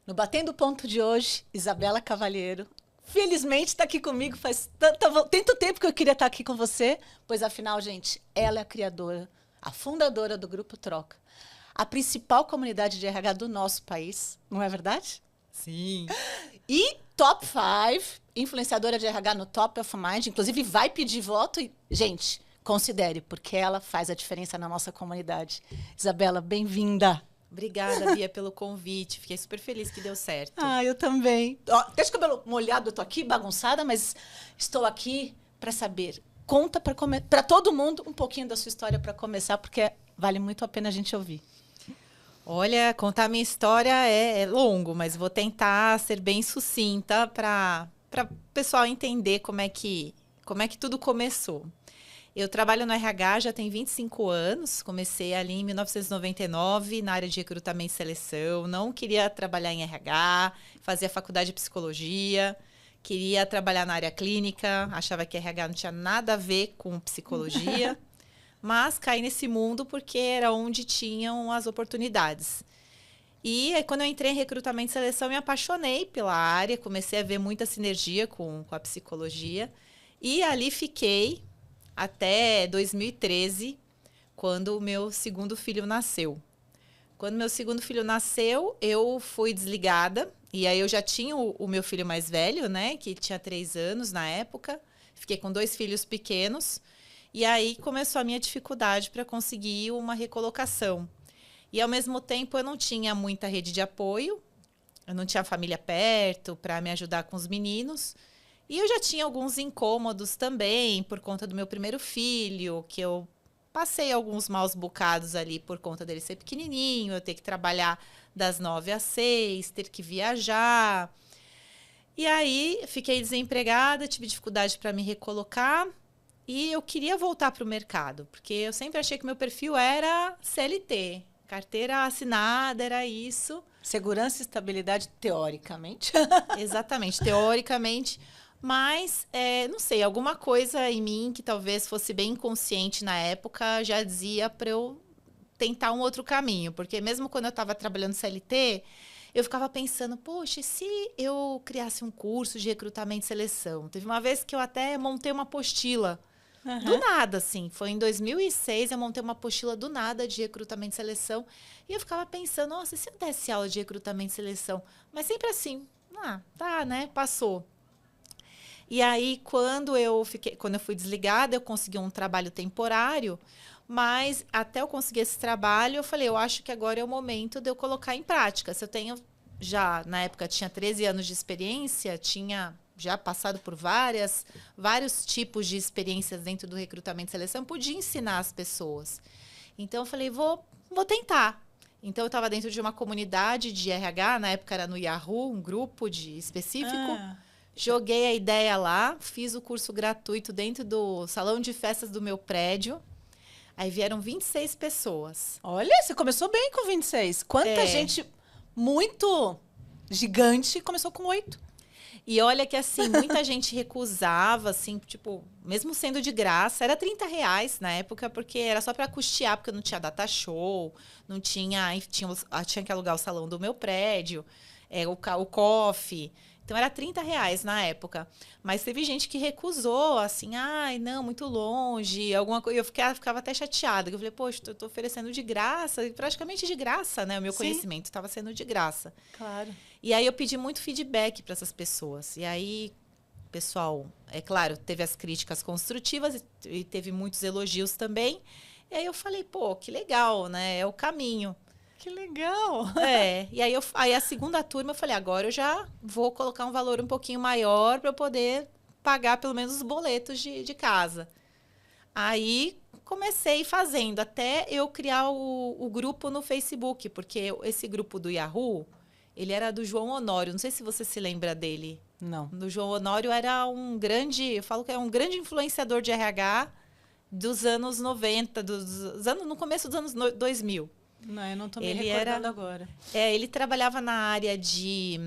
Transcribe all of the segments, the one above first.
No Batendo Ponto de hoje, Isabela Cavalheiro, felizmente está aqui comigo. Faz tanto tempo que eu queria estar aqui com você, pois afinal, gente, ela é a criadora, a fundadora do Grupo Troca, a principal comunidade de RH do nosso país, não é verdade? Sim. E top 5, influenciadora de RH no Top of Mind, inclusive vai pedir voto e, gente, considere, porque ela faz a diferença na nossa comunidade. Isabela, bem-vinda. Obrigada, Bia, pelo convite. Fiquei super feliz que deu certo. Ah, eu também. Ó, deixa o cabelo molhado, eu tô aqui bagunçada, mas estou aqui para saber. Conta para todo mundo um pouquinho da sua história para começar, porque vale muito a pena a gente ouvir. Olha, contar a minha história é longo, mas vou tentar ser bem sucinta para o pessoal entender como é que tudo começou. Eu trabalho no RH já tem 25 anos, comecei ali em 1999 na área de recrutamento e seleção, não queria trabalhar em RH, fazia faculdade de psicologia, queria trabalhar na área clínica, achava que RH não tinha nada a ver com psicologia, mas caí nesse mundo porque era onde tinham as oportunidades. E aí, quando eu entrei em recrutamento e seleção, me apaixonei pela área, comecei a ver muita sinergia com a psicologia e ali fiquei até 2013, quando o meu segundo filho nasceu. Quando meu segundo filho nasceu, eu fui desligada. E aí eu já tinha o meu filho mais velho, né? Que tinha 3 anos na época. Fiquei com 2 filhos pequenos. E aí começou a minha dificuldade para conseguir uma recolocação. E ao mesmo tempo eu não tinha muita rede de apoio. Eu não tinha família perto para me ajudar com os meninos. E eu já tinha alguns incômodos também por conta do meu primeiro filho, que eu passei alguns maus bocados ali por conta dele ser pequenininho, eu ter que trabalhar das 9 às 6, ter que viajar. E aí fiquei desempregada, tive dificuldade para me recolocar e eu queria voltar para o mercado, porque eu sempre achei que meu perfil era CLT, carteira assinada, era isso. Segurança e estabilidade, teoricamente. Exatamente, teoricamente. Mas, não sei, alguma coisa em mim que talvez fosse bem inconsciente na época já dizia para eu tentar um outro caminho. Porque mesmo quando eu estava trabalhando CLT, eu ficava pensando, poxa, e se eu criasse um curso de recrutamento e seleção? Teve uma vez que eu até montei uma apostila. Do nada, assim. Foi em 2006, eu montei uma apostila do nada de recrutamento e seleção. E eu ficava pensando, nossa, e se eu desse aula de recrutamento e seleção? Mas sempre assim, tá, né? Passou. E aí, quando eu fui desligada, eu consegui um trabalho temporário, mas até eu conseguir esse trabalho, eu falei, eu acho que agora é o momento de eu colocar em prática. Se eu tenho já, na época, tinha 13 anos de experiência, tinha já passado por vários tipos de experiências dentro do recrutamento e seleção, podia ensinar as pessoas. Então, eu falei, vou tentar. Então, eu estava dentro de uma comunidade de RH, na época era no Yahoo, um grupo específico. Joguei a ideia lá, fiz o curso gratuito dentro do salão de festas do meu prédio. Aí vieram 26 pessoas. Olha, você começou bem com 26. Quanta gente muito gigante começou com 8. E olha que, assim, muita gente recusava, assim, tipo, mesmo sendo de graça. Era R$30 na época, porque era só para custear, porque não tinha data show, não tinha... Tinha que alugar o salão do meu prédio, o coffee... Então, era R$30 na época. Mas teve gente que recusou, assim, ai, não, muito longe, alguma coisa. Eu ficava até chateada. Eu falei, poxa, eu tô oferecendo de graça, praticamente de graça, né? O meu conhecimento estava sendo de graça. Claro. E aí, eu pedi muito feedback para essas pessoas. E aí, pessoal, é claro, teve as críticas construtivas e teve muitos elogios também. E aí, eu falei, pô, que legal, né? É o caminho. Que legal! E aí a segunda turma eu falei, agora eu já vou colocar um valor um pouquinho maior para eu poder pagar pelo menos os boletos de casa. Aí comecei fazendo, até eu criar o grupo no Facebook, porque esse grupo do Yahoo, ele era do João Honório, não sei se você se lembra dele. Não. Do João Honório era eu falo que é um grande influenciador de RH dos anos 90, no começo dos anos 2000. Não, eu não estou me recordando agora. Ele trabalhava na área de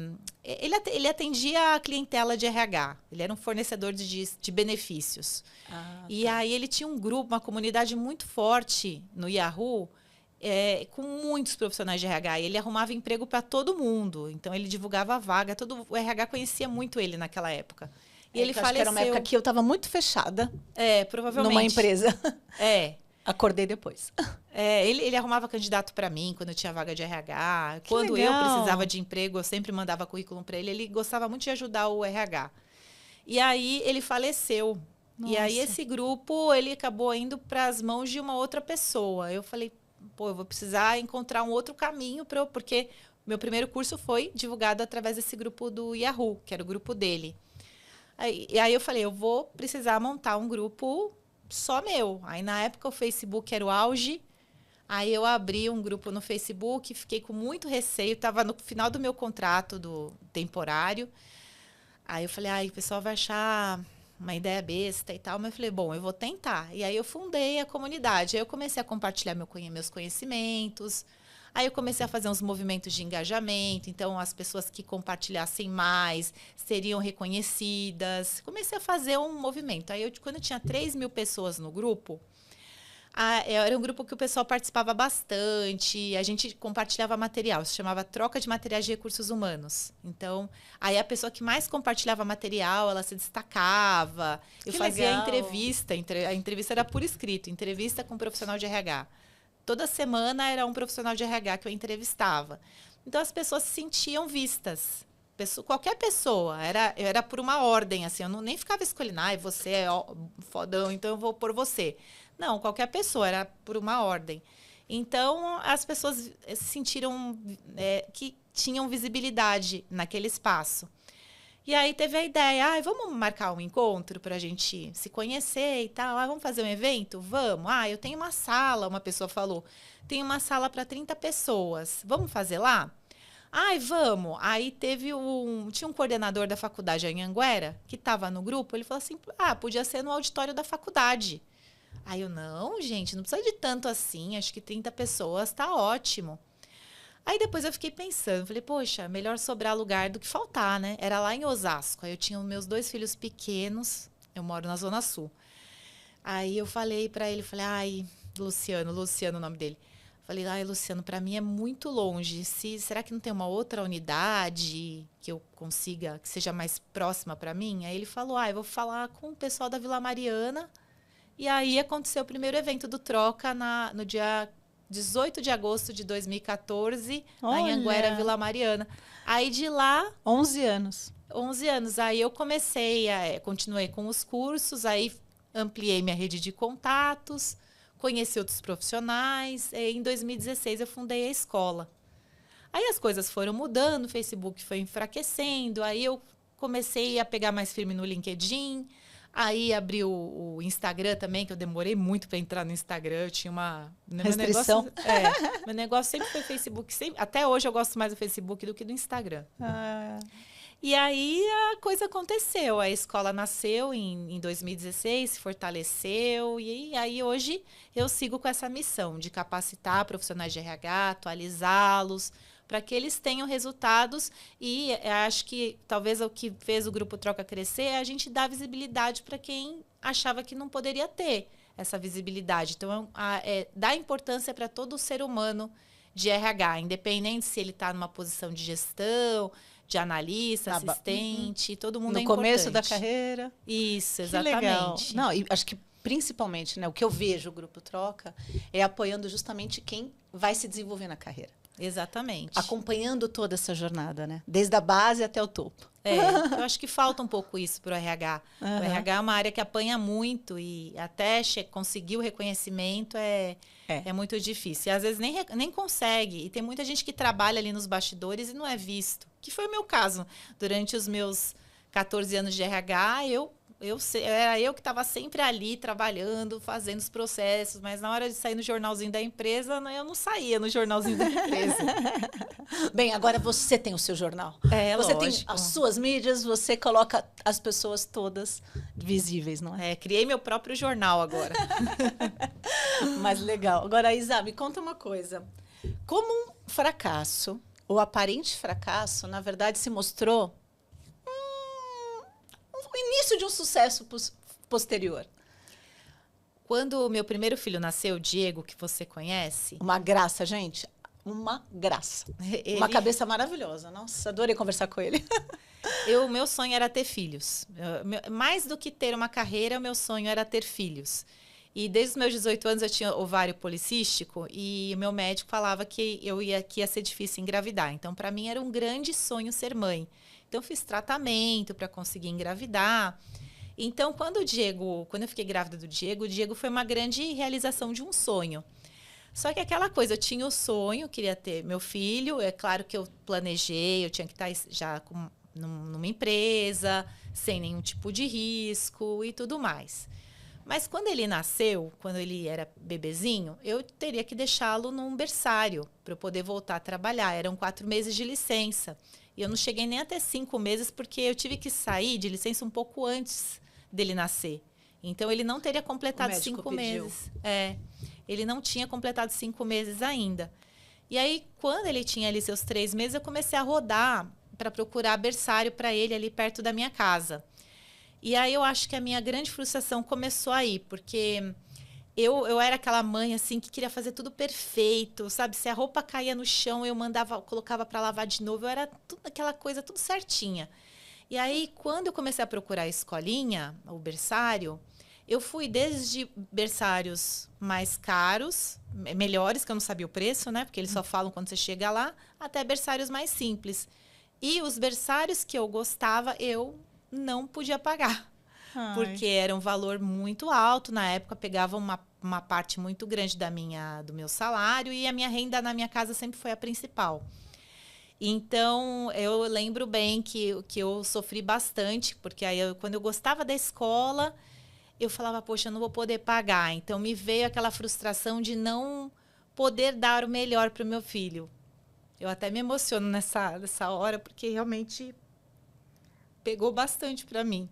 Ele atendia a clientela de RH. Ele era um fornecedor de benefícios. E aí ele tinha um grupo, uma comunidade muito forte no Yahoo, com muitos profissionais de RH. E ele arrumava emprego para todo mundo. Então ele divulgava a vaga. Todo o RH conhecia muito ele naquela época. E ele faleceu. Era uma época que eu estava muito fechada. Provavelmente. Numa empresa. Acordei depois. Ele arrumava candidato para mim quando eu tinha vaga de RH. Quando eu precisava de emprego, eu sempre mandava currículo para ele. Ele gostava muito de ajudar o RH. E aí ele faleceu. Nossa. E aí esse grupo, ele acabou indo para as mãos de uma outra pessoa. Eu falei, eu vou precisar encontrar um outro caminho porque meu primeiro curso foi divulgado através desse grupo do Yahoo, que era o grupo dele. E aí eu falei, eu vou precisar montar um grupo só meu. Aí, na época, o Facebook era o auge. Aí, eu abri um grupo no Facebook, fiquei com muito receio. Estava no final do meu contrato do temporário. Aí, eu falei, o pessoal vai achar uma ideia besta e tal. Mas eu falei, bom, eu vou tentar. E aí, eu fundei a comunidade. Aí, eu comecei a compartilhar meus conhecimentos. Aí eu comecei a fazer uns movimentos de engajamento. Então, as pessoas que compartilhassem mais seriam reconhecidas. Comecei a fazer um movimento. Aí, quando eu tinha 3.000 pessoas no grupo, era um grupo que o pessoal participava bastante. A gente compartilhava material. Se chamava Troca de Materiais de Recursos Humanos. Então, aí a pessoa que mais compartilhava material, ela se destacava. Eu fazia entrevista. A entrevista era por escrito. Entrevista com um profissional de RH. Toda semana era um profissional de RH que eu entrevistava. Então, as pessoas se sentiam vistas. Qualquer pessoa. Era por uma ordem, assim. Eu nem ficava escolhendo, você é fodão, então eu vou por você. Não, qualquer pessoa. Era por uma ordem. Então, as pessoas se sentiram que tinham visibilidade naquele espaço. E aí teve a ideia, vamos marcar um encontro para a gente se conhecer e tal. Vamos fazer um evento? Vamos. Eu tenho uma sala, uma pessoa falou. Tem uma sala para 30 pessoas. Vamos fazer lá? Vamos. Aí tinha um coordenador da faculdade em Anhanguera, que estava no grupo. Ele falou assim, podia ser no auditório da faculdade. Aí eu, não, gente, não precisa de tanto assim. Acho que 30 pessoas está ótimo. Aí depois eu fiquei pensando, falei, poxa, melhor sobrar lugar do que faltar, né? Era lá em Osasco, aí eu tinha meus 2 filhos pequenos, eu moro na Zona Sul. Aí eu falei para ele, Luciano o nome dele. Falei, Luciano, para mim é muito longe, será que não tem uma outra unidade que eu consiga, que seja mais próxima para mim? Aí ele falou, eu vou falar com o pessoal da Vila Mariana. E aí aconteceu o primeiro evento do Troca no dia 18 de agosto de 2014, na Anhanguera, Vila Mariana. Aí de lá... 11 anos. 11 anos. Aí eu continuei com os cursos, aí ampliei minha rede de contatos, conheci outros profissionais. E em 2016 eu fundei a escola. Aí as coisas foram mudando, o Facebook foi enfraquecendo, aí eu comecei a pegar mais firme no LinkedIn. Aí abri o Instagram também, que eu demorei muito para entrar no Instagram. Eu tinha uma restrição. Meu negócio sempre foi Facebook. Até hoje eu gosto mais do Facebook do que do Instagram. E aí a coisa aconteceu. A escola nasceu em 2016, se fortaleceu. E aí hoje eu sigo com essa missão de capacitar profissionais de RH, atualizá-los, para que eles tenham resultados. E acho que talvez o que fez o Grupo Troca crescer é a gente dar visibilidade para quem achava que não poderia ter essa visibilidade. Então, dar importância para todo ser humano de RH, independente se ele está numa posição de gestão, de analista, assistente, todo mundo é importante. No começo da carreira. Isso, exatamente. Legal. Não, e acho que principalmente, né, o que eu vejo o Grupo Troca é apoiando justamente quem vai se desenvolver na carreira. Exatamente. Acompanhando toda essa jornada, né? Desde a base até o topo. Eu acho que falta um pouco isso para o RH. O RH é uma área que apanha muito e até conseguir o reconhecimento é muito difícil. E às vezes nem consegue. E tem muita gente que trabalha ali nos bastidores e não é visto. Que foi o meu caso. Durante os meus 14 anos de RH, era eu que estava sempre ali trabalhando, fazendo os processos, mas na hora de sair no jornalzinho da empresa, eu não saía no jornalzinho da empresa. Bem, agora você tem o seu jornal. Você lógico. Tem as suas mídias, você coloca as pessoas todas visíveis, não é? Criei meu próprio jornal agora. Mas legal. Agora, Isa, me conta uma coisa. Como um fracasso o aparente fracasso, na verdade, se mostrou o início de um sucesso posterior. Quando o meu primeiro filho nasceu, o Diego, que você conhece... Uma graça, gente. Uma graça. Uma cabeça maravilhosa. Nossa, adorei conversar com ele. O meu sonho era ter filhos. Mais do que ter uma carreira, o meu sonho era ter filhos. E desde os meus 18 anos eu tinha ovário policístico e o meu médico falava que que ia ser difícil engravidar. Então, para mim, era um grande sonho ser mãe. Então, fiz tratamento para conseguir engravidar. Então, quando eu fiquei grávida do Diego, o Diego foi uma grande realização de um sonho. Só que aquela coisa, eu tinha o sonho, queria ter meu filho, é claro que eu planejei, eu tinha que estar já numa empresa, sem nenhum tipo de risco e tudo mais. Mas quando ele nasceu, quando ele era bebezinho, eu teria que deixá-lo num berçário para eu poder voltar a trabalhar. Eram 4 meses de licença. E eu não cheguei nem até 5 meses, porque eu tive que sair de licença um pouco antes dele nascer. Então, ele não teria completado 5 meses. Ele não tinha completado 5 meses ainda. E aí, quando ele tinha ali seus 3 meses, eu comecei a rodar para procurar berçário para ele ali perto da minha casa. E aí, eu acho que a minha grande frustração começou aí, porque eu era aquela mãe, assim, que queria fazer tudo perfeito, sabe? Se a roupa caía no chão, eu colocava para lavar de novo. Eu era tudo aquela coisa, tudo certinha. E aí, quando eu comecei a procurar a escolinha, o berçário, eu fui desde berçários mais caros, melhores, que eu não sabia o preço, né? Porque eles só falam quando você chega lá, até berçários mais simples. E os berçários que eu gostava, eu não podia pagar. Ai. Porque era um valor muito alto. Na época, pegava uma parte muito grande do meu salário e a minha renda na minha casa sempre foi a principal. Então, eu lembro bem que eu sofri bastante, porque aí quando eu gostava da escola, eu falava, poxa, eu não vou poder pagar. Então, me veio aquela frustração de não poder dar o melhor para o meu filho. Eu até me emociono nessa hora, porque realmente pegou bastante para mim.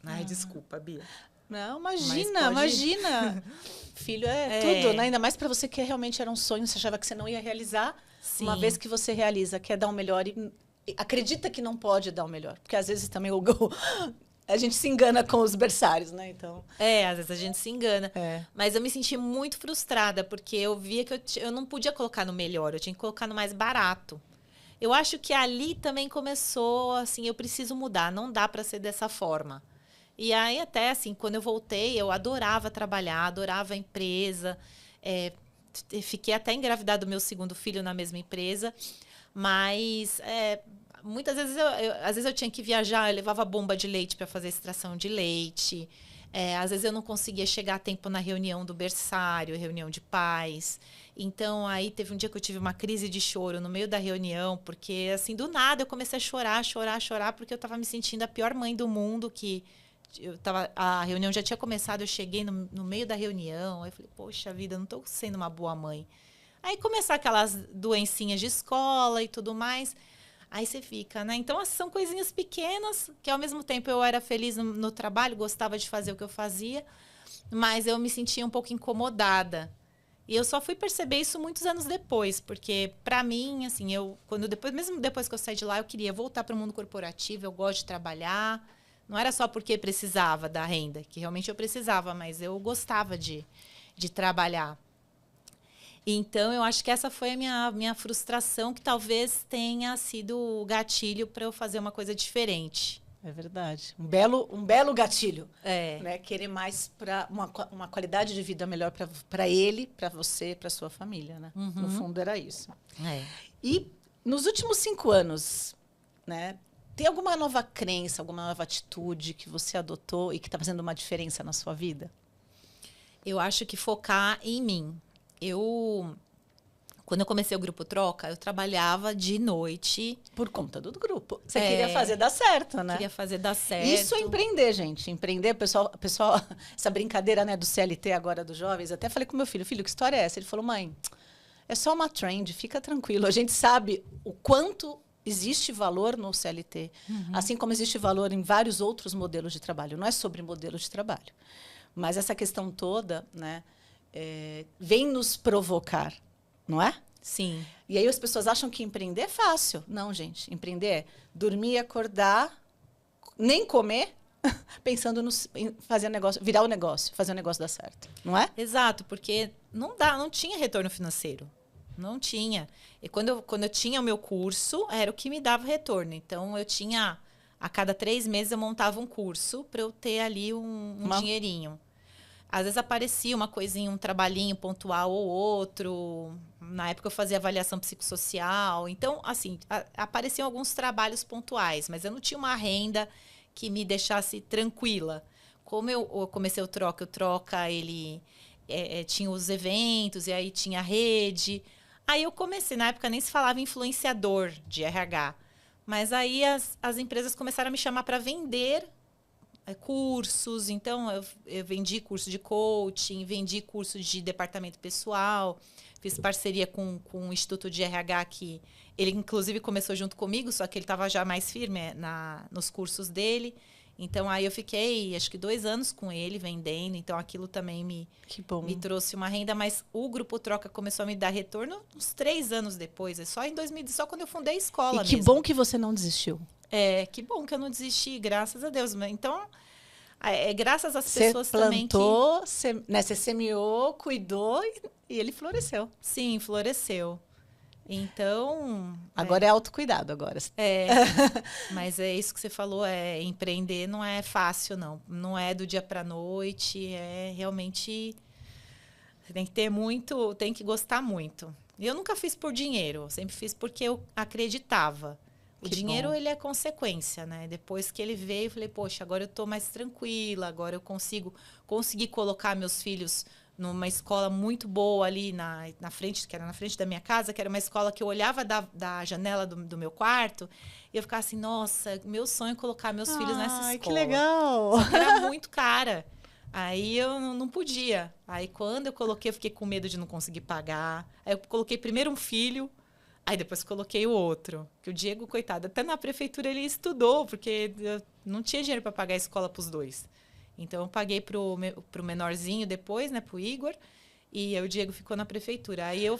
Ai, desculpa, Bia. Não, imagina. Filho é tudo, né? Ainda mais para você que realmente era um sonho, você achava que você não ia realizar. Sim. Uma vez que você realiza, quer dar o melhor e acredita que não pode dar o melhor. Porque às vezes também a gente se engana com os berçários, né? Então... às vezes a gente se engana. Mas eu me senti muito frustrada, porque eu via que eu não podia colocar no melhor, eu tinha que colocar no mais barato. Eu acho que ali também começou, assim, eu preciso mudar, não dá para ser dessa forma. E aí, até assim, quando eu voltei, eu adorava trabalhar, adorava a empresa. Fiquei até engravidada do meu segundo filho na mesma empresa. Mas muitas vezes, às vezes eu tinha que viajar, eu levava bomba de leite para fazer extração de leite. Às vezes eu não conseguia chegar a tempo na reunião do berçário, reunião de pais. Então, aí teve um dia que eu tive uma crise de choro no meio da reunião, porque, assim, do nada eu comecei a chorar, porque eu estava me sentindo a pior mãe do mundo, que... a reunião já tinha começado, eu cheguei no meio da reunião, aí eu falei, poxa vida, eu não estou sendo uma boa mãe. Aí começar aquelas doencinhas de escola e tudo mais, aí você fica, né? Então, são coisinhas pequenas, que ao mesmo tempo eu era feliz no trabalho, gostava de fazer o que eu fazia, mas eu me sentia um pouco incomodada. E eu só fui perceber isso muitos anos depois, porque para mim, assim, mesmo depois que eu saí de lá, eu queria voltar para o mundo corporativo, eu gosto de trabalhar. Não era só porque precisava da renda, que realmente eu precisava, mas eu gostava de trabalhar. Então, eu acho que essa foi a minha frustração, que talvez tenha sido o gatilho para eu fazer uma coisa diferente. É verdade. Um belo gatilho. Né? Querer mais para uma qualidade de vida melhor para ele, para você, para sua família. Né? Uhum. No fundo, era isso. E nos últimos 5 anos, né? Tem alguma nova crença, alguma nova atitude que você adotou e que está fazendo uma diferença na sua vida? Eu acho que focar em mim. Quando eu comecei o Grupo Troca, eu trabalhava de noite. Por conta do grupo. Você queria fazer dar certo, né? Queria fazer dar certo. Isso é empreender, gente. Empreender, pessoal, essa brincadeira, né, do CLT agora dos jovens. Até falei com meu filho, que história é essa? Ele falou, mãe, é só uma trend, fica tranquilo. A gente sabe o quanto existe valor no CLT, assim como existe valor em vários outros modelos de trabalho. Não é sobre modelo de trabalho. Mas essa questão toda, né, vem nos provocar. não é? Sim. E aí as pessoas acham que empreender é fácil. Não, gente. Empreender é dormir, acordar, nem comer, pensando em fazer negócio, virar o negócio, fazer o negócio dar certo. Não é? Exato, porque não tinha retorno financeiro. Não tinha. E quando eu tinha o meu curso, era o que me dava retorno. Então, eu tinha... A cada 3 meses, eu montava um curso para eu ter ali um dinheirinho. Às vezes aparecia uma coisinha, um trabalhinho pontual ou outro. Na época eu fazia avaliação psicossocial. Então, assim, apareciam alguns trabalhos pontuais, mas eu não tinha uma renda que me deixasse tranquila. Como eu comecei o Troca, ele tinha os eventos, e aí tinha a rede. Aí eu comecei, na época nem se falava influenciador de RH. Mas aí as empresas começaram a me chamar para vender cursos. Então, eu vendi curso de coaching, vendi curso de departamento pessoal, fiz parceria com o Instituto de RH, que ele, inclusive, começou junto comigo, só que ele estava já mais firme nos cursos dele. Então, aí eu fiquei, acho que 2 anos com ele, vendendo. Então, aquilo também me trouxe uma renda. Mas o Grupo Troca começou a me dar retorno uns 3 anos depois. Só em 2000, só quando eu fundei a escola mesmo. E que bom que você não desistiu. Que bom que eu não desisti, graças a Deus. Então, graças às Você pessoas também que... Você semeou, cuidou e ele floresceu. Sim, floresceu. Então... Agora é autocuidado, agora. Mas é isso que você falou, empreender não é fácil, não. Não é do dia para a noite, realmente... Você tem que ter muito, tem que gostar muito. E eu nunca fiz por dinheiro, eu sempre fiz porque eu acreditava. O dinheiro, ele é consequência, né? Depois que ele veio, eu falei, poxa, agora eu estou mais tranquila, agora eu consegui colocar meus filhos numa escola muito boa ali na frente, que era na frente da minha casa, que era uma escola que eu olhava da janela do meu quarto e eu ficava assim, nossa, meu sonho é colocar meus filhos nessa escola. Ai, que legal! Só que era muito cara. Aí eu não podia. Aí quando eu coloquei, eu fiquei com medo de não conseguir pagar. Aí eu coloquei primeiro um filho, aí depois coloquei o outro. Que o Diego, coitado, até na prefeitura ele estudou, porque eu não tinha dinheiro para pagar a escola para os 2. Então, eu paguei pro menorzinho depois, né, pro Igor, e o Diego ficou na prefeitura. Aí eu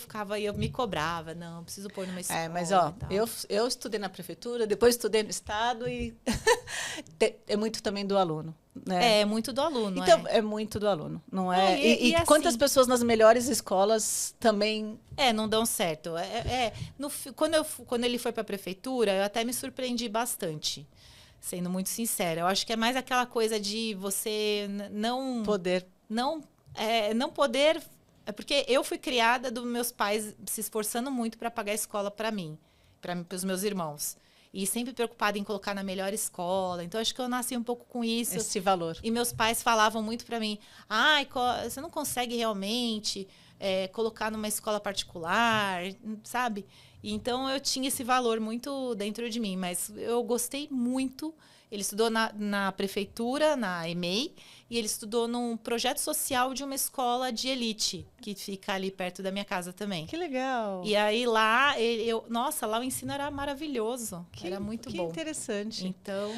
me cobrava, não, preciso pôr numa escola. Mas, ó, eu estudei na prefeitura, depois estudei no estado e é muito também do aluno. Né? É muito do aluno, então, é muito do aluno, não é? E assim, quantas pessoas nas melhores escolas também... não dão certo. Quando ele foi para a prefeitura, eu até me surpreendi bastante. Sendo muito sincera. Eu acho que é mais aquela coisa de você não... Não poder... É porque eu fui criada dos meus pais se esforçando muito para pagar a escola para mim, para os meus irmãos. E sempre preocupada em colocar na melhor escola. Então, acho que eu nasci um pouco com isso. Esse valor. E meus pais falavam muito para mim, você não consegue realmente colocar numa escola particular, sabe? Então, eu tinha esse valor muito dentro de mim. Mas eu gostei muito. Ele estudou na prefeitura, na EMEI, e ele estudou num projeto social de uma escola de elite, que fica ali perto da minha casa também. Que legal! E aí lá, lá o ensino era maravilhoso. Era muito bom. Que interessante. Então...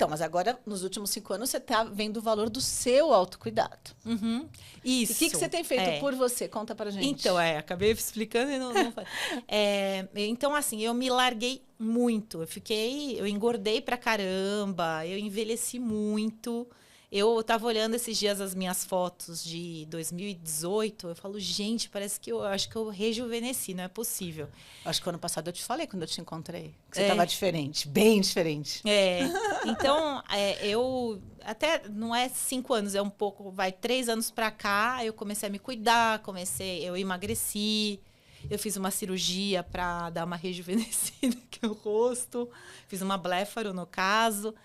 Mas agora, nos últimos 5 anos, você está vendo o valor do seu autocuidado. Uhum. Isso. E o que você tem feito por você? Conta pra gente. Então, acabei explicando e não então, assim, eu me larguei muito. Eu engordei pra caramba, eu envelheci muito. Eu estava olhando esses dias as minhas fotos de 2018, eu falo, gente, parece que eu acho que eu rejuvenesci, não é possível. Acho que o ano passado eu te falei quando eu te encontrei, que você estava diferente, bem diferente. Então, eu até não é 5 anos, é um pouco, 3 anos para cá, eu comecei a me cuidar, eu emagreci. Eu fiz uma cirurgia para dar uma rejuvenescida aqui no rosto, fiz uma blefaro no caso.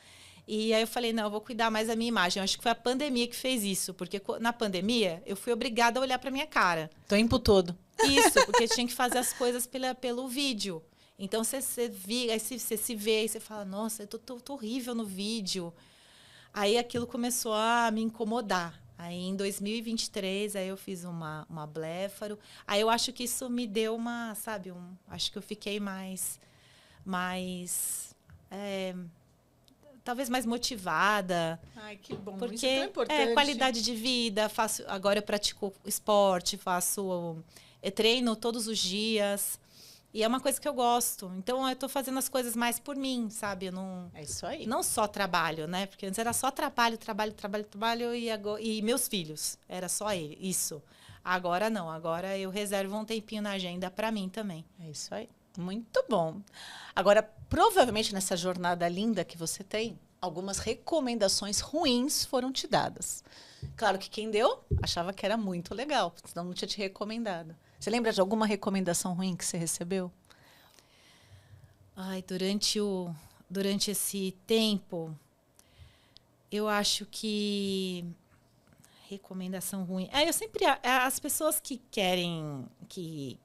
E aí eu falei, não, eu vou cuidar mais da minha imagem. Eu acho que foi a pandemia que fez isso, porque na pandemia eu fui obrigada a olhar para minha cara. Tempo todo. Isso, porque tinha que fazer as coisas pelo vídeo. Então você se vê, aí você fala, nossa, eu tô horrível no vídeo. Aí aquilo começou a me incomodar. Aí em 2023, aí eu fiz uma blefaro. Aí eu acho que isso me deu acho que eu fiquei mais talvez mais motivada. Ai, que bom. Porque isso é tão importante. Qualidade de vida, agora eu pratico esporte, Eu treino todos os dias. E é uma coisa que eu gosto. Então, eu estou fazendo as coisas mais por mim, sabe? Eu não, É isso aí. não só trabalho, né? Porque antes era só trabalho e meus filhos. Era só ele, isso. Agora não. Agora eu reservo um tempinho na agenda para mim também. É isso aí. Muito bom. Agora, provavelmente nessa jornada linda que você tem, algumas recomendações ruins foram te dadas. Claro que quem deu achava que era muito legal, senão não tinha te recomendado. Você lembra de alguma recomendação ruim que você recebeu? Ai, durante esse tempo, eu acho que recomendação ruim. Eu sempre as pessoas que querem que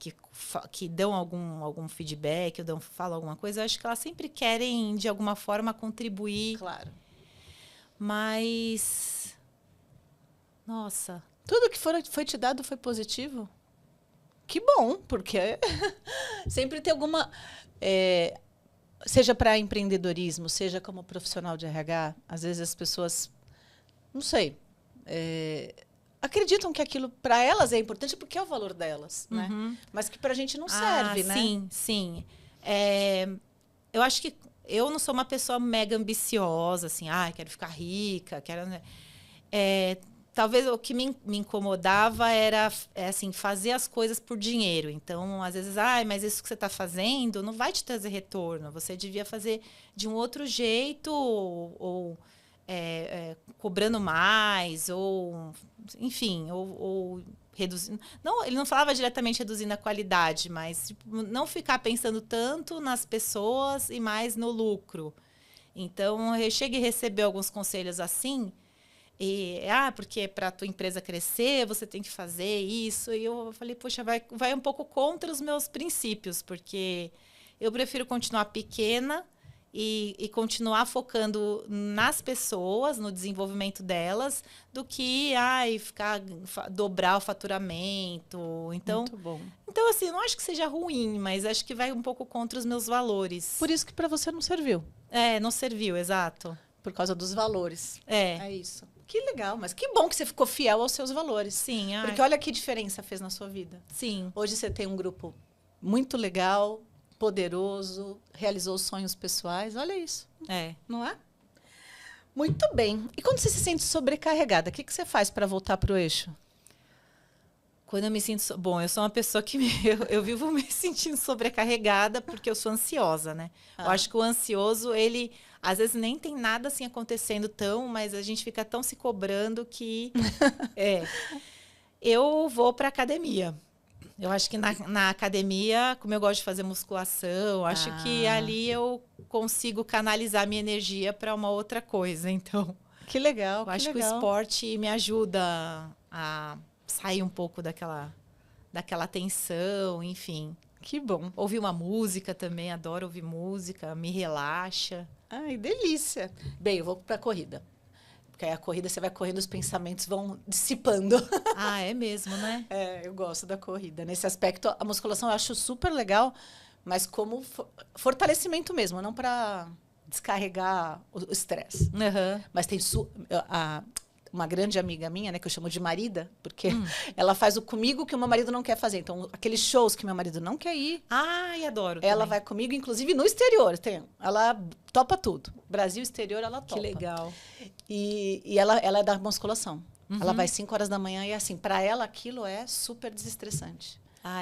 dão algum feedback, ou falam alguma coisa, eu acho que elas sempre querem de alguma forma contribuir. Claro. Mas nossa, Tudo que foi te dado foi positivo? Que bom, porque sempre tem alguma. Seja para empreendedorismo, seja como profissional de RH, às vezes as pessoas, não sei, acreditam que aquilo para elas é importante porque é o valor delas, né? Mas que para a gente não serve, né? Sim, sim. Eu acho que eu não sou uma pessoa mega ambiciosa, assim, quero ficar rica, quero. Talvez o que me incomodava era assim, fazer as coisas por dinheiro. Então, às vezes, mas isso que você está fazendo não vai te trazer retorno. Você devia fazer de um outro jeito, ou cobrando mais, ou enfim, ou reduzindo. Não, ele não falava diretamente reduzindo a qualidade, mas tipo, não ficar pensando tanto nas pessoas e mais no lucro. Então, eu cheguei a receber alguns conselhos assim. Porque para a tua empresa crescer, você tem que fazer isso. E eu falei, poxa, vai um pouco contra os meus princípios, porque eu prefiro continuar pequena e continuar focando nas pessoas, no desenvolvimento delas, do que dobrar o faturamento. Então, muito bom. Então, assim, não acho que seja ruim, mas acho que vai um pouco contra os meus valores. Por isso que para você não serviu. Não serviu, exato. Por causa dos valores. É isso. Que legal, mas que bom que você ficou fiel aos seus valores. Sim. Porque olha que diferença fez na sua vida. Sim. Hoje você tem um grupo muito legal, poderoso, realizou sonhos pessoais. Olha isso. Não é? Muito bem. E quando você se sente sobrecarregada, o que você faz para voltar para o eixo? Quando eu me sinto... Bom, eu sou uma pessoa que eu vivo me sentindo sobrecarregada porque eu sou ansiosa, né? Eu acho que o ansioso, ele... Às vezes nem tem nada assim acontecendo mas a gente fica tão se cobrando que... Eu vou para academia. Eu acho que na academia, como eu gosto de fazer musculação, acho que ali eu consigo canalizar minha energia para uma outra coisa. Então, que legal. Eu acho que o esporte me ajuda a sair um pouco daquela tensão, enfim. Que bom. Ouvir uma música também, adoro ouvir música, me relaxa. Ai, delícia. Bem, eu vou para a corrida. Porque aí a corrida, você vai correndo, os pensamentos vão dissipando. É mesmo, né? Eu gosto da corrida. Nesse aspecto, a musculação eu acho super legal, mas como fortalecimento mesmo, não para descarregar o estresse. Mas tem uma grande amiga minha, né, que eu chamo de marida, porque ela faz o comigo que o meu marido não quer fazer. Então, aqueles shows que meu marido não quer ir. Adoro. Ela vai comigo, inclusive no exterior. Ela topa tudo. Brasil, exterior, ela topa. Que legal. E ela é da musculação. Ela vai 5 horas da manhã e, assim, para ela aquilo é super desestressante.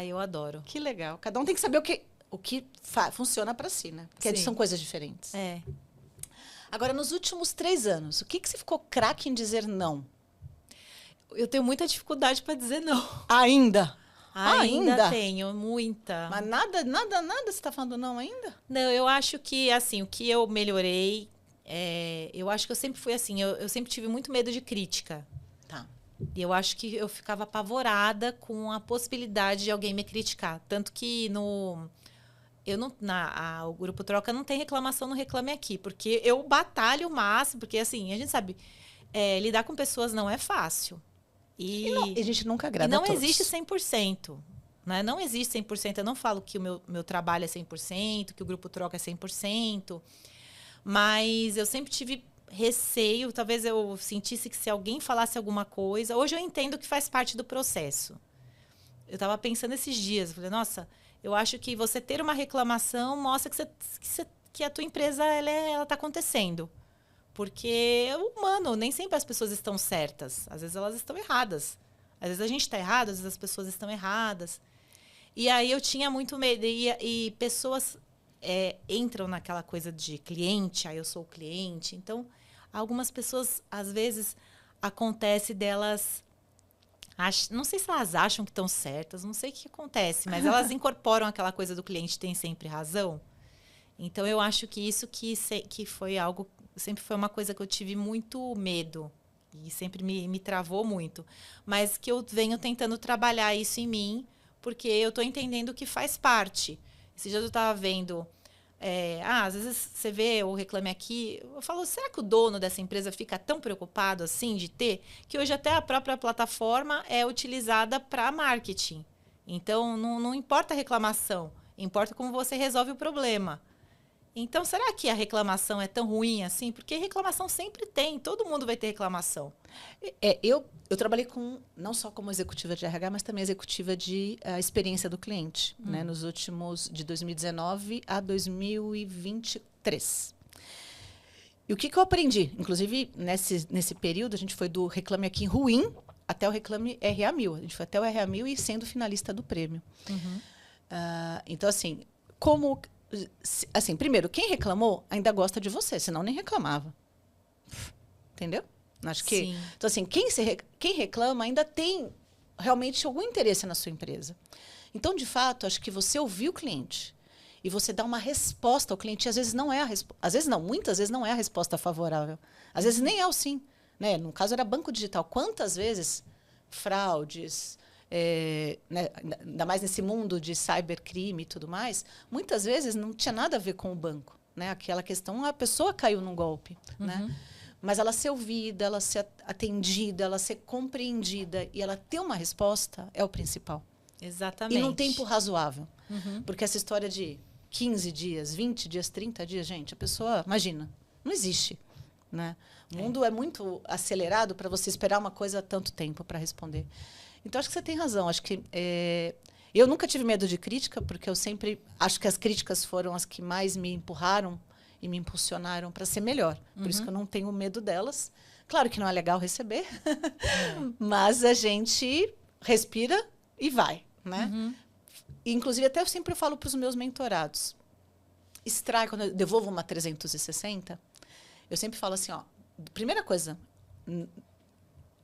Eu adoro. Que legal. Cada um tem que saber o que funciona para si, né? Porque são coisas diferentes. Agora, nos últimos 3 anos, o que você ficou craque em dizer não? Eu tenho muita dificuldade para dizer não. Ainda? Ainda tenho, muita. Mas nada, você está falando não ainda? Não, eu acho que, assim, o que eu melhorei, eu acho que eu sempre fui assim, eu sempre tive muito medo de crítica. Tá. E eu acho que eu ficava apavorada com a possibilidade de alguém me criticar. Tanto que o Grupo Troca não tem reclamação no Reclame Aqui, porque eu batalho o máximo, porque assim, a gente sabe, lidar com pessoas não é fácil. E a gente nunca agrada a todos. Não existe 100%. Né? Não existe 100%. Eu não falo que o meu trabalho é 100%, que o Grupo Troca é 100%. Mas eu sempre tive receio, talvez eu sentisse que se alguém falasse alguma coisa... Hoje eu entendo que faz parte do processo. eu estava pensando esses dias, eu falei, nossa, eu acho que você ter uma reclamação mostra que a tua empresa ela está acontecendo. Porque é humano, nem sempre as pessoas estão certas. Às vezes elas estão erradas. Às vezes a gente está errado, às vezes as pessoas estão erradas. E aí eu tinha muito medo. E pessoas entram naquela coisa de cliente, aí eu sou o cliente. Então, algumas pessoas, às vezes, acontece delas... não sei se elas acham que estão certas, não sei o que acontece, mas elas incorporam aquela coisa do cliente tem sempre razão. Então, eu acho que isso que foi algo... Sempre foi uma coisa que eu tive muito medo. E sempre me travou muito. Mas que eu venho tentando trabalhar isso em mim, porque eu estou entendendo que faz parte. Esse dia eu estava vendo... às vezes você vê o Reclame Aqui, eu falo, será que o dono dessa empresa fica tão preocupado assim de ter? Que hoje até a própria plataforma é utilizada para marketing. Então, não importa a reclamação, importa como você resolve o problema. Então, será que a reclamação é tão ruim assim? Porque reclamação sempre tem, todo mundo vai ter reclamação. Eu trabalhei não só como executiva de RH, mas também executiva de experiência do cliente, né, nos últimos, de 2019 a 2023. E o que eu aprendi? Inclusive, nesse período, a gente foi do Reclame Aqui ruim até o Reclame RA1000. A gente foi até o RA1000 e sendo finalista do prêmio. Então, assim, primeiro, quem reclamou ainda gosta de você, senão nem reclamava. Entendeu? Acho que. Sim. Então, assim, quem reclama ainda tem realmente algum interesse na sua empresa. Então, de fato, acho que você ouvir o cliente e você dar uma resposta ao cliente, às vezes não é a resposta. Às vezes não, muitas vezes não é a resposta favorável. Às vezes nem é o sim. Né? No caso, era banco digital. Quantas vezes fraudes. Né, ainda mais nesse mundo de cybercrime e tudo mais, muitas vezes não tinha nada a ver com o banco. Né? Aquela questão, a pessoa caiu num golpe. Né? Mas ela ser ouvida, ela ser atendida, ela ser compreendida e ela ter uma resposta é o principal. Exatamente. E num tempo razoável. Porque essa história de 15 dias, 20 dias, 30 dias, gente, a pessoa, imagina, não existe. Né? O mundo é muito acelerado para você esperar uma coisa há tanto tempo para responder. Então, acho que você tem razão. Acho que eu nunca tive medo de crítica, porque eu sempre acho que as críticas foram as que mais me empurraram e me impulsionaram para ser melhor. Por isso que eu não tenho medo delas. Claro que não é legal receber, mas a gente respira e vai. Né? E, inclusive, até eu sempre falo para os meus mentorados. Quando eu devolvo uma 360, eu sempre falo assim, primeira coisa,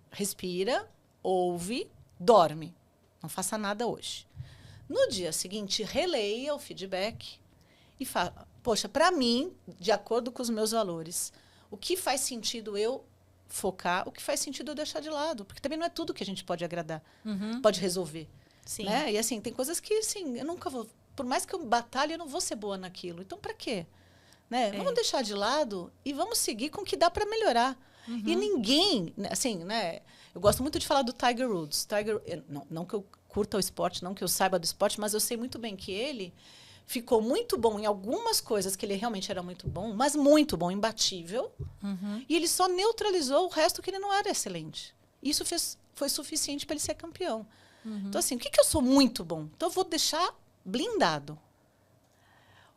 respira, ouve, dorme. Não faça nada hoje. No dia seguinte, releia o feedback e fala, poxa, para mim, de acordo com os meus valores, o que faz sentido eu focar, o que faz sentido eu deixar de lado? Porque também não é tudo que a gente pode agradar, pode resolver. Sim. Né? E assim, tem coisas que assim, eu nunca vou, por mais que eu batalhe, eu não vou ser boa naquilo. Então, para quê? Né? Vamos deixar de lado e vamos seguir com o que dá para melhorar. E ninguém, assim, né? Eu gosto muito de falar do Tiger Woods. Não que eu curta o esporte, não que eu saiba do esporte, mas eu sei muito bem que ele ficou muito bom em algumas coisas que ele realmente era muito bom, mas muito bom, imbatível. E ele só neutralizou o resto que ele não era excelente. Isso foi suficiente para ele ser campeão. Então, assim, o que eu sou muito bom? Então, eu vou deixar blindado.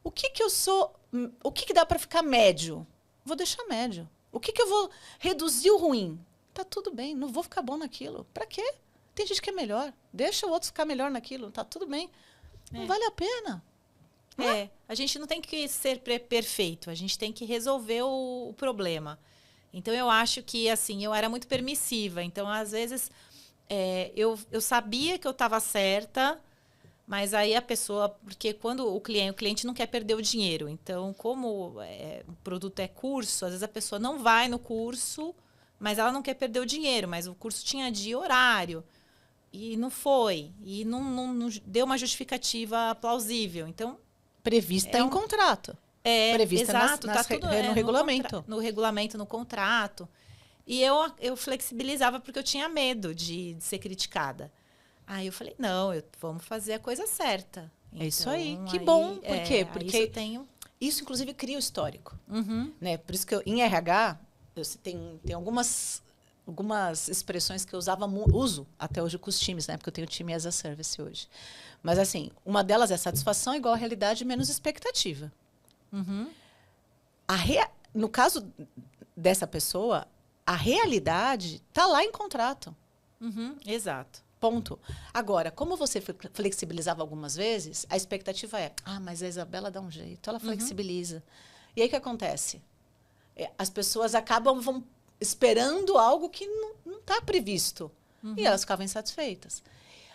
O que eu sou... O que dá para ficar médio? Vou deixar médio. O que eu vou reduzir o ruim? Tá tudo bem, não vou ficar bom naquilo. Para quê? Tem gente que é melhor. Deixa o outro ficar melhor naquilo. Tá tudo bem. Não vale a pena. A gente não tem que ser perfeito. A gente tem que resolver o problema. Então, eu acho que, assim, eu era muito permissiva. Então, às vezes, eu sabia que eu estava certa, mas aí a pessoa... Porque quando o cliente não quer perder o dinheiro. Então, como o produto é curso, às vezes a pessoa não vai no curso, mas ela não quer perder o dinheiro. Mas o curso tinha dia e horário. E não foi. E não deu uma justificativa plausível. Então... Prevista em contrato. Prevista exato, tá tudo no regulamento. No regulamento, no contrato. E eu flexibilizava porque eu tinha medo de ser criticada. Aí eu falei, não, vamos fazer a coisa certa. É isso aí. Que bom. Por quê? Porque isso, inclusive, cria o histórico. Né? Por isso que em RH, tem algumas expressões que eu uso até hoje com os times, né? Porque eu tenho time as a service hoje. Mas, assim, uma delas é satisfação igual a realidade menos expectativa. Uhum. No caso dessa pessoa, a realidade está lá em contrato. Uhum. Exato. Ponto. Agora, como você flexibilizava algumas vezes, a expectativa é, mas a Isabela dá um jeito, ela flexibiliza. E aí o que acontece? As pessoas vão esperando algo que não está previsto. E elas ficavam insatisfeitas.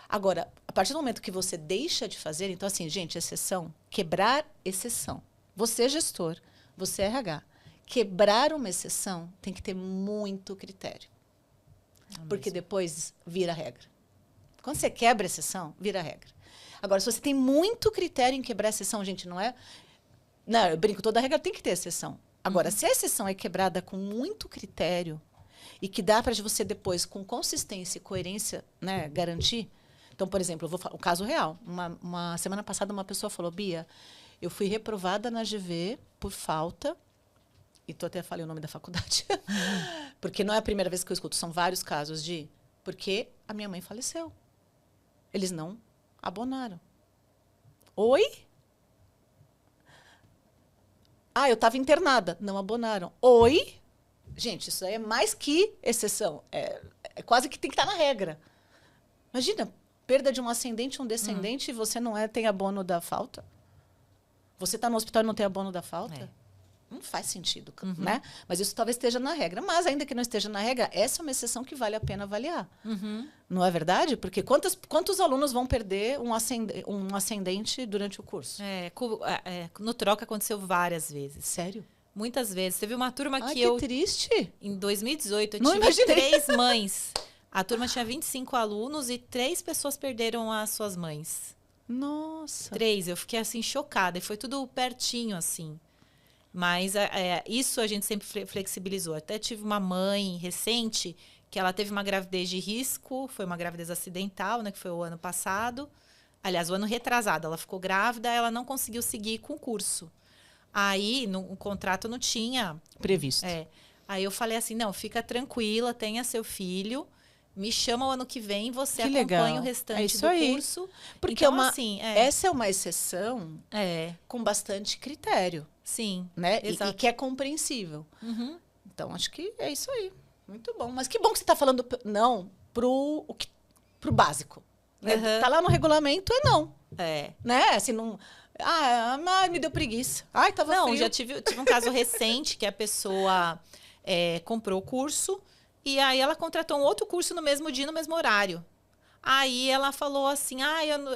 Agora, a partir do momento que você deixa de fazer, então assim, gente, exceção, quebrar exceção. Você, gestor, você, RH, quebrar uma exceção tem que ter muito critério. Porque depois vira regra. Quando você quebra a exceção, vira regra. Agora, se você tem muito critério em quebrar a exceção, gente, não é... Não, eu brinco, toda regra tem que ter exceção. Agora, se a exceção é quebrada com muito critério e que dá para você depois, com consistência e coerência, né, garantir... Então, por exemplo, eu vou falar o caso real. Uma semana passada, uma pessoa falou, Bia, eu fui reprovada na GV por falta... E até falei o nome da faculdade. Porque não é a primeira vez que eu escuto. São vários casos de... Porque a minha mãe faleceu. Eles não abonaram. Oi? Eu estava internada. Não abonaram. Oi? Gente, isso aí é mais que exceção. É quase que tem que estar na regra. Imagina, perda de um ascendente, um descendente, e você não tem abono da falta? Você está no hospital e não tem abono da falta? Não faz sentido, né? Mas isso talvez esteja na regra. Mas, ainda que não esteja na regra, essa é uma exceção que vale a pena avaliar. Não é verdade? Porque quantos alunos vão perder um ascendente durante o curso? No troca aconteceu várias vezes. Sério? Muitas vezes. Teve uma turma que triste. Em 2018, eu não tive imaginei. 3 mães. A turma tinha 25 alunos e 3 pessoas perderam as suas mães. Nossa. 3. Eu fiquei, assim, chocada. E foi tudo pertinho, assim. Mas isso a gente sempre flexibilizou. Até tive uma mãe recente que ela teve uma gravidez de risco, foi uma gravidez acidental, né, que foi o ano passado. Aliás, o ano retrasado. Ela ficou grávida, ela não conseguiu seguir com o curso. Aí, no contrato não tinha... Previsto. Aí eu falei assim, não, fica tranquila, tenha seu filho, me chama o ano que vem, você que acompanha legal. o restante do curso. Porque então, assim, essa é uma exceção com bastante critério. Sim, né? E que é compreensível. Então, acho que é isso aí. Muito bom. Mas que bom que você está falando não pro básico. Né? Tá lá no regulamento, não. Né? Assim, não... me deu preguiça. Tava frio. Já tive um caso recente que a pessoa comprou o curso e aí ela contratou um outro curso no mesmo dia, no mesmo horário. Aí ela falou assim,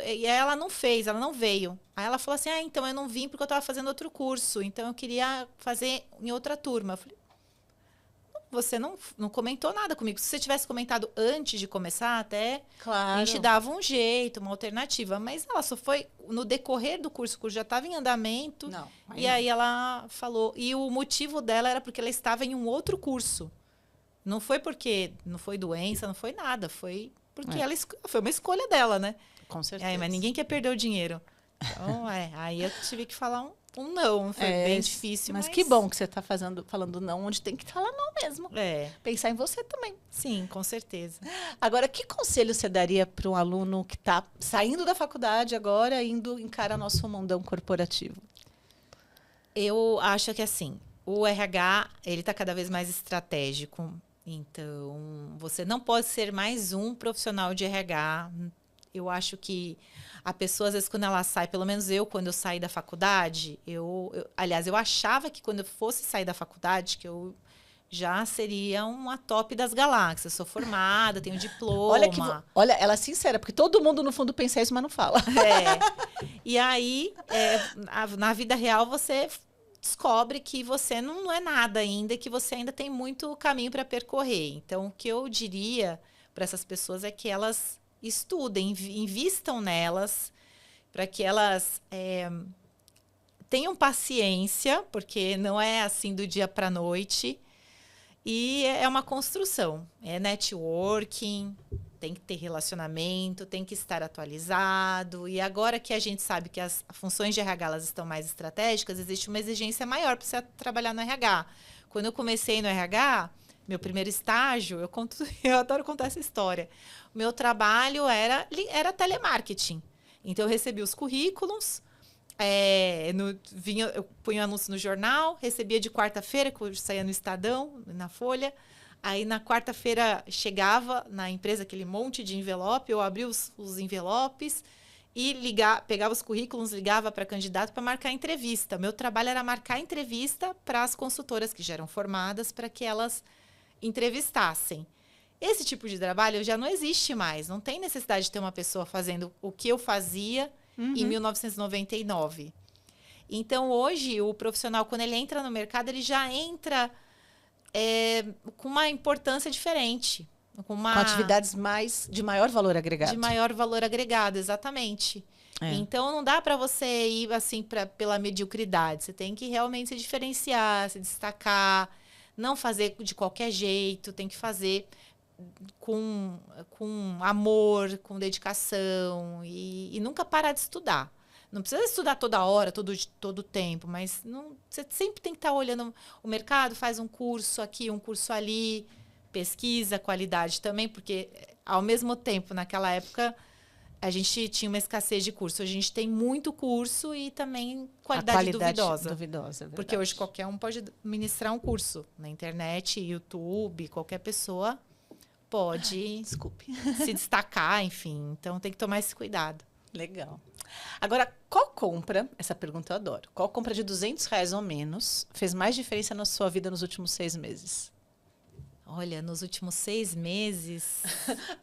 e ela não fez, ela não veio. Aí ela falou assim, então eu não vim porque eu estava fazendo outro curso, então eu queria fazer em outra turma. Eu falei, você não comentou nada comigo. Se você tivesse comentado antes de começar, até a gente dava um jeito, uma alternativa. Mas ela só foi no decorrer do curso, o curso já estava em andamento. Aí ela falou, e o motivo dela era porque ela estava em um outro curso. Não foi porque não foi doença, não foi nada, foi... Porque foi uma escolha dela, né? Com certeza. Mas ninguém quer perder o dinheiro. Então, aí eu tive que falar um não. Foi bem difícil. Mas que bom que você está falando não, onde tem que falar não mesmo. Pensar em você também. Sim, com certeza. Agora, que conselho você daria para um aluno que está saindo da faculdade agora, indo encarar nosso mundão corporativo? Eu acho que, assim, o RH, ele está cada vez mais estratégico. Então, você não pode ser mais um profissional de RH. Eu acho que a pessoa, às vezes, quando ela sai, pelo menos quando eu saí da faculdade, aliás, eu achava que quando eu fosse sair da faculdade, que eu já seria uma top das galáxias. Sou formada, tenho diploma. Olha, ela é sincera, porque todo mundo, no fundo, pensa isso, mas não fala. E aí, na vida real, você... descobre que você não é nada ainda, que você ainda tem muito caminho para percorrer. Então, o que eu diria para essas pessoas é que elas estudem, invistam nelas, para que elas tenham paciência, porque não é assim do dia para a noite. E é uma construção, é networking, tem que ter relacionamento, tem que estar atualizado. E agora que a gente sabe que as funções de RH elas estão mais estratégicas, existe uma exigência maior para você trabalhar no RH. Quando eu comecei no RH, meu primeiro estágio, eu adoro contar essa história. O meu trabalho era telemarketing. Então, eu recebia os currículos, eu punha anúncio no jornal, recebia de quarta-feira, que eu saía no Estadão, na Folha. Aí, na quarta-feira, chegava na empresa aquele monte de envelope, eu abria os envelopes e pegava os currículos, ligava para candidato para marcar entrevista. Meu trabalho era marcar entrevista para as consultoras que já eram formadas, para que elas entrevistassem. Esse tipo de trabalho já não existe mais. Não tem necessidade de ter uma pessoa fazendo o que eu fazia em 1999. Então, hoje, o profissional, quando ele entra no mercado, ele já entra com uma importância diferente. Com atividades de maior valor agregado. De maior valor agregado, exatamente. Então, não dá para você ir assim pela mediocridade. Você tem que realmente se diferenciar, se destacar, não fazer de qualquer jeito, tem que fazer com amor, com dedicação e nunca parar de estudar. Não precisa estudar toda hora, todo tempo, mas você sempre tem que estar olhando o mercado, faz um curso aqui, um curso ali, pesquisa, qualidade também, porque ao mesmo tempo, naquela época, a gente tinha uma escassez de curso. Hoje a gente tem muito curso e também qualidade duvidosa. É, porque hoje qualquer um pode ministrar um curso na internet, YouTube, qualquer pessoa pode se destacar, enfim. Então tem que tomar esse cuidado. Legal. Agora, qual compra, essa pergunta eu adoro, qual compra de R$200 ou menos fez mais diferença na sua vida nos últimos 6 meses? Olha, nos últimos 6 meses...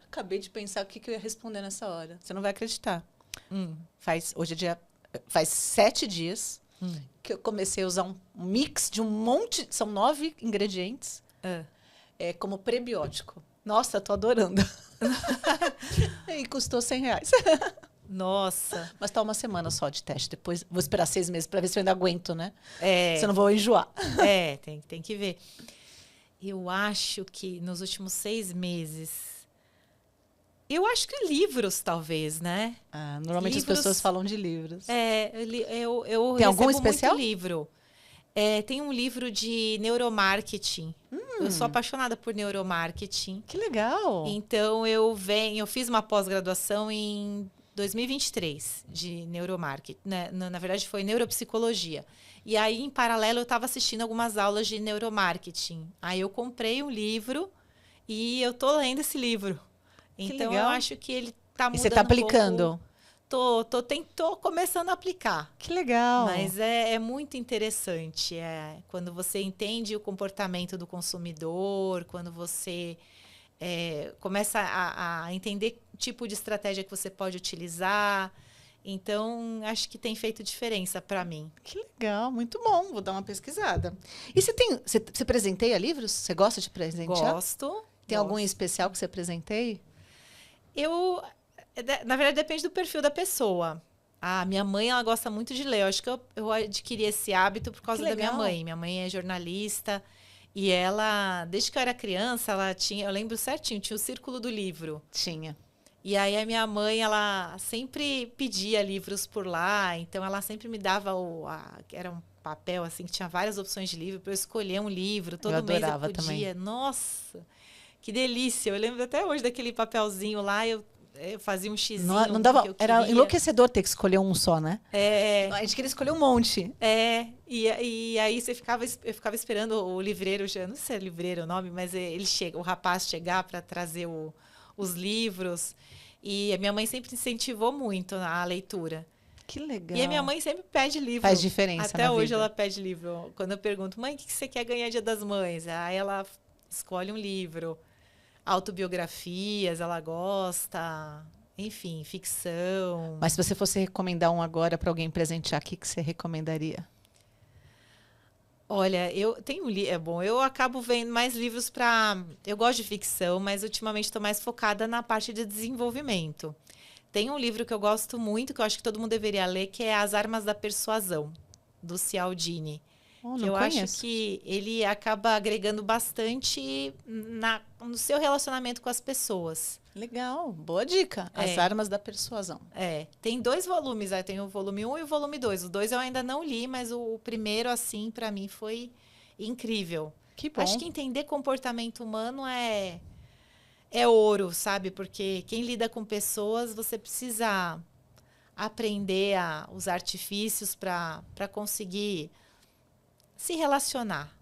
Acabei de pensar o que eu ia responder nessa hora. Você não vai acreditar. Faz 7 dias que eu comecei a usar um mix de um monte... São 9 ingredientes como prebiótico. Nossa, eu tô adorando. E custou R$100. Nossa. Mas tá uma semana só de teste. Depois vou esperar 6 meses para ver se eu ainda aguento, né? Se eu não vou enjoar. Tem que ver. Eu acho que nos últimos 6 meses... Eu acho que livros, talvez, né? Normalmente as pessoas falam de livros. Eu tem algum recebo especial? muito livro. Tem um livro de neuromarketing. Eu sou apaixonada por neuromarketing. Que legal! Então, eu fiz uma pós-graduação em 2023 de neuromarketing. Né? Na verdade, foi neuropsicologia. E aí, em paralelo, eu estava assistindo algumas aulas de neuromarketing. Aí eu comprei um livro e eu tô lendo esse livro. Então, eu acho que ele está mudando. E você está aplicando? Tô começando a aplicar. Que legal! Mas é muito interessante. Quando você entende o comportamento do consumidor, quando você começa a entender o tipo de estratégia que você pode utilizar. Então, acho que tem feito diferença para mim. Que legal, muito bom. Vou dar uma pesquisada. E você presenteia livros? Você gosta de presentear? Gosto. Tem algum em especial que você presenteie? Na verdade, depende do perfil da pessoa. A minha mãe, ela gosta muito de ler. Eu acho que eu adquiri esse hábito por causa da minha mãe. Minha mãe é jornalista. E ela, desde que eu era criança, eu lembro certinho, tinha o Círculo do Livro. Tinha. E aí a minha mãe, ela sempre pedia livros por lá, então ela sempre me dava era um papel assim que tinha várias opções de livro para eu escolher um livro, todo mês eu podia. Também. Nossa, que delícia! Eu lembro até hoje daquele papelzinho lá, eu fazia um xizinho. Não dava, era enlouquecedor ter que escolher um só, né? A gente queria escolher um monte. E aí eu ficava esperando o livreiro, não sei se é livreiro o nome, mas o rapaz chegar para trazer os livros. E a minha mãe sempre incentivou muito a leitura. Que legal. E a minha mãe sempre pede livro. Faz diferença. Até hoje ela pede livro. Quando eu pergunto, mãe, o que você quer ganhar Dia das Mães? Aí ela escolhe um livro. Autobiografias, ela gosta. Enfim, ficção. Mas se você fosse recomendar um agora para alguém presentear, o que você recomendaria? Olha, eu acabo vendo mais livros eu gosto de ficção, mas ultimamente estou mais focada na parte de desenvolvimento. Tem um livro que eu gosto muito, que eu acho que todo mundo deveria ler, que é As Armas da Persuasão, do Cialdini. Eu acho que ele acaba agregando bastante no seu relacionamento com as pessoas. Legal, boa dica. As Armas da Persuasão. Tem 2 volumes, tem o volume 1 e o volume 2. Os 2 eu ainda não li, mas o primeiro, assim, para mim foi incrível. Que bom. Acho que entender comportamento humano é ouro, sabe? Porque quem lida com pessoas, você precisa aprender os artifícios para conseguir se relacionar.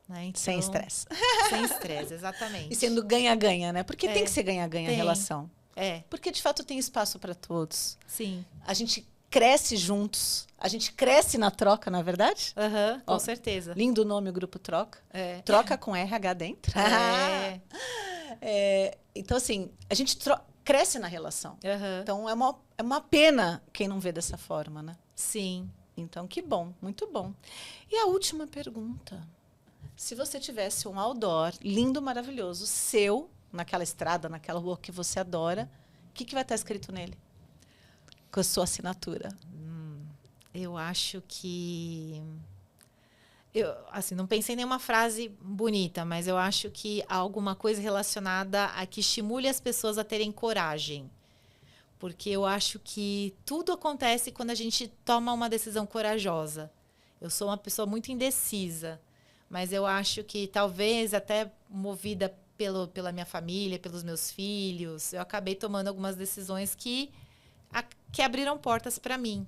Né? Então, Sem estresse. Sem estresse, exatamente. E sendo ganha-ganha, né? Porque tem que ser ganha-ganha a tem. relação. Porque, de fato, tem espaço para todos. Sim. A gente cresce juntos. A gente cresce na troca, não é verdade? Com certeza. Lindo nome o Grupo Troca. Troca com RH dentro. Então, assim, a gente cresce na relação. Então, é uma pena quem não vê dessa forma, né? Sim. Então, que bom. Muito bom. E a última pergunta. Se você tivesse um outdoor lindo, maravilhoso, seu, naquela estrada, naquela rua que você adora, o que vai estar escrito nele? Com a sua assinatura. Eu acho que... assim, não pensei em nenhuma frase bonita, mas eu acho que há alguma coisa relacionada a que estimule as pessoas a terem coragem. Porque eu acho que tudo acontece quando a gente toma uma decisão corajosa. Eu sou uma pessoa muito indecisa, mas eu acho que talvez até movida pela minha família, pelos meus filhos, eu acabei tomando algumas decisões que abriram portas para mim.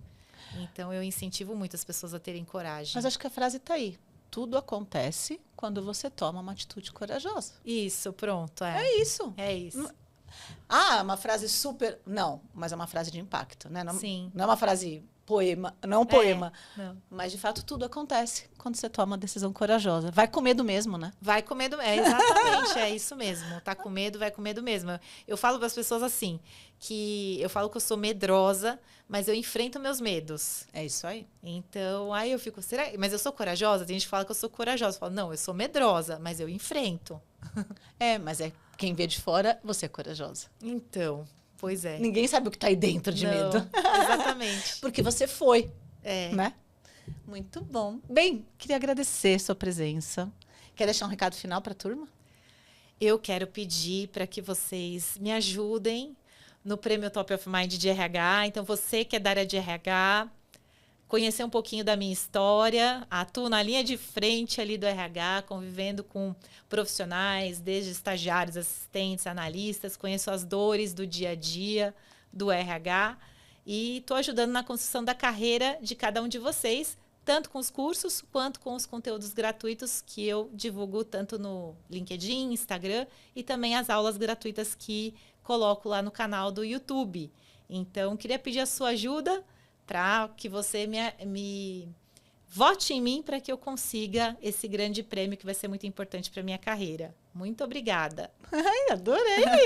Então, eu incentivo muito as pessoas a terem coragem. Mas acho que a frase está aí. Tudo acontece quando você toma uma atitude corajosa. Isso, pronto. É isso. É isso. Uma frase super... Não, mas é uma frase de impacto, né? Não, Sim. Não é uma frase poema, não é um poema. Não. Mas, de fato, tudo acontece quando você toma uma decisão corajosa. Vai com medo mesmo, né? Vai com medo, exatamente, é isso mesmo. Tá com medo, vai com medo mesmo. Eu falo para as pessoas assim, que eu falo que eu sou medrosa, mas eu enfrento meus medos. É isso aí. Então, aí eu fico, será? Mas eu sou corajosa? Tem gente que fala que eu sou corajosa. Eu falo, não, eu sou medrosa, mas eu enfrento. Mas quem vê de fora, você é corajosa. Então, pois é. Ninguém sabe o que está aí dentro de medo. Exatamente. Porque você foi, né? Muito bom. Bem, queria agradecer a sua presença. Quer deixar um recado final para a turma? Eu quero pedir para que vocês me ajudem no Prêmio Top of Mind de RH. Então, você que é da área de RH, conhecer um pouquinho da minha história, atuo na linha de frente ali do RH, convivendo com profissionais, desde estagiários, assistentes, analistas, conheço as dores do dia a dia do RH e estou ajudando na construção da carreira de cada um de vocês, tanto com os cursos quanto com os conteúdos gratuitos que eu divulgo tanto no LinkedIn, Instagram e também as aulas gratuitas que coloco lá no canal do YouTube. Então, queria pedir a sua ajuda para que você me vote em mim para que eu consiga esse grande prêmio que vai ser muito importante para a minha carreira. Muito obrigada. Ai,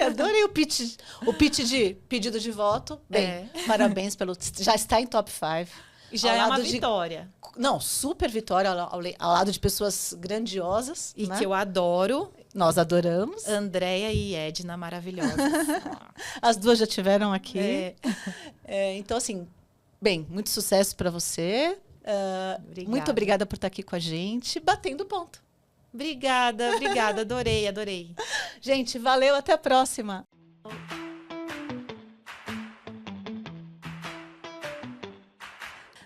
adorei o pitch de pedido de voto. Bem, parabéns já está em top 5. Já é uma vitória. Não, super vitória ao lado de pessoas grandiosas. E né? que eu adoro. Nós adoramos. Andréia e Edna, maravilhosas. As duas já tiveram aqui. Então, assim, bem, muito sucesso para você. Muito obrigada por estar aqui com a gente, batendo ponto. Obrigada, adorei. Gente, valeu, até a próxima.